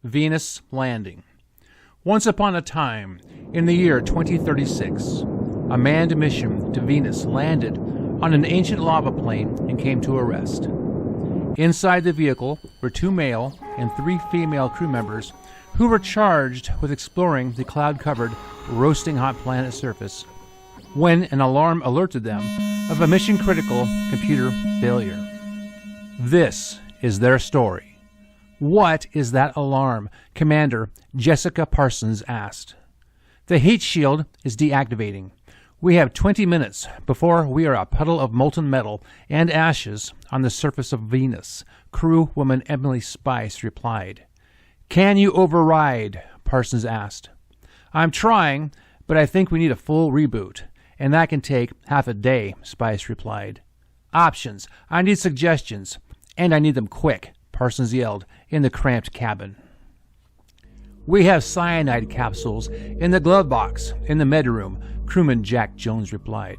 Venus landing. Once upon a time, in the year 2036, a manned mission to Venus landed on an ancient lava plain and came to a rest. Inside the vehicle were 2 male and 3 female crew members who were charged with exploring the cloud-covered, roasting hot planet surface when an alarm alerted them of a mission-critical computer failure. This is their story. What is that alarm? Commander Jessica Parsons asked. The heat shield is deactivating. We have 20 minutes before we are a puddle of molten metal and ashes on the surface of Venus, crewwoman Emily Spice replied. Can you override? Parsons asked. I'm trying, but I think we need a full reboot, and that can take half a day, Spice replied. Options. I need suggestions, and I need them quick, Parsons yelled in the cramped cabin. We have cyanide capsules in the glove box in the med room, crewman Jack Jones replied.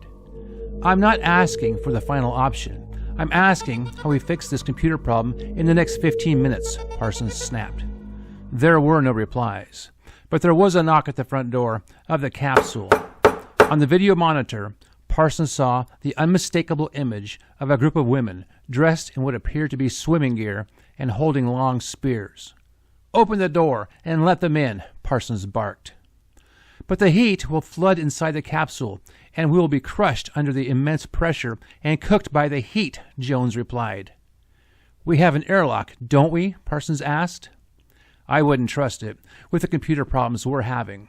I'm not asking for the final option. I'm asking how we fix this computer problem in the next 15 minutes, Parsons snapped. There were no replies, but there was a knock at the front door of the capsule. On the video monitor, Parsons saw the unmistakable image of a group of women dressed in what appeared to be swimming gear and holding long spears. Open the door and let them in, Parsons barked. But the heat will flood inside the capsule, and we will be crushed under the immense pressure and cooked by the heat, Jones replied. We have an airlock, don't we? Parsons asked. I wouldn't trust it, with the computer problems we're having.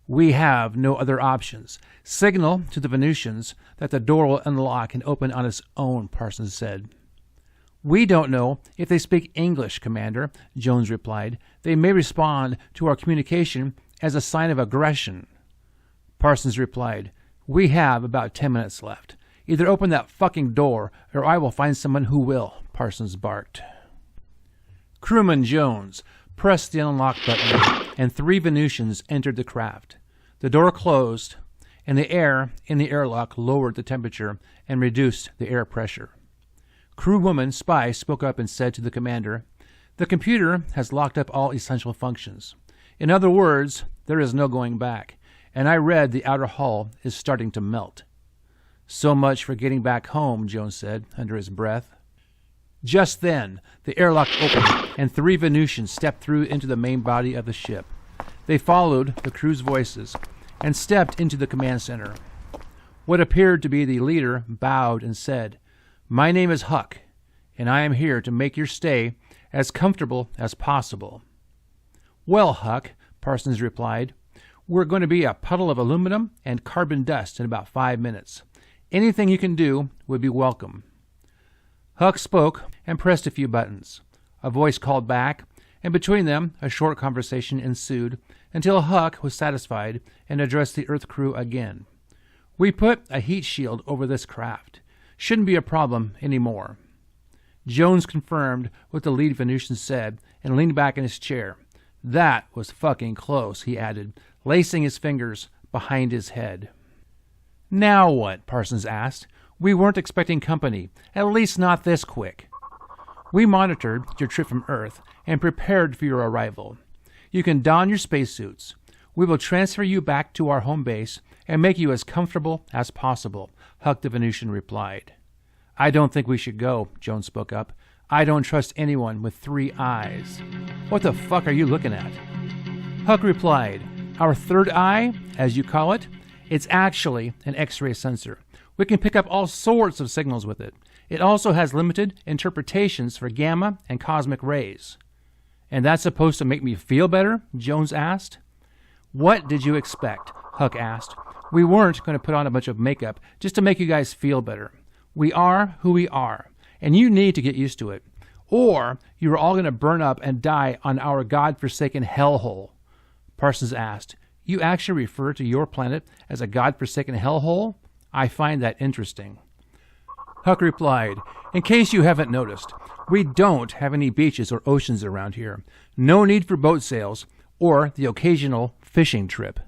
We have no other options. Signal to the Venusians that the door will unlock and open on its own, Parsons said. We don't know if they speak English, Commander, Jones replied. They may respond to our communication as a sign of aggression. Parsons replied, We have about 10 minutes left. Either open that fucking door, or I will find someone who will, Parsons barked. Crewman Jones pressed the unlock button, and 3 Venusians entered the craft. The door closed, and the air in the airlock lowered the temperature and reduced the air pressure. Crewwoman Spice spoke up and said to the commander, The computer has locked up all essential functions. In other words, there is no going back, and I read the outer hull is starting to melt. So much for getting back home, Jones said under his breath. Just then, the airlock opened, and 3 Venusians stepped through into the main body of the ship. They followed the crew's voices and stepped into the command center. What appeared to be the leader bowed and said, My name is Huck, and I am here to make your stay as comfortable as possible. Well, Huck, Parsons replied, we're going to be a puddle of aluminum and carbon dust in about 5 minutes. Anything you can do would be welcome. Huck spoke and pressed a few buttons. A voice called back, and between them a short conversation ensued until Huck was satisfied and addressed the Earth crew again. We put a heat shield over this craft. Shouldn't be a problem anymore. Jones confirmed what the lead Venusian said and leaned back in his chair. That was fucking close, he added, lacing his fingers behind his head. Now what? Parsons asked. We weren't expecting company, at least not this quick. We monitored your trip from Earth and prepared for your arrival. You can don your spacesuits. We will transfer you back to our home base and make you as comfortable as possible, Huck the Venusian replied. I don't think we should go, Jones spoke up. I don't trust anyone with 3 eyes. What the fuck are you looking at? Huck replied, Our third eye, as you call it, it's actually an X-ray sensor. We can pick up all sorts of signals with it. It also has limited interpretations for gamma and cosmic rays. And that's supposed to make me feel better? Jones asked. What did you expect? Huck asked. We weren't going to put on a bunch of makeup just to make you guys feel better. We are who we are, and you need to get used to it. Or you're all going to burn up and die on our God-forsaken hellhole. Parsons asked, You actually refer to your planet as a God-forsaken hellhole? I find that interesting. Huck replied, In case you haven't noticed, we don't have any beaches or oceans around here. No need for boat sails or the occasional fishing trip.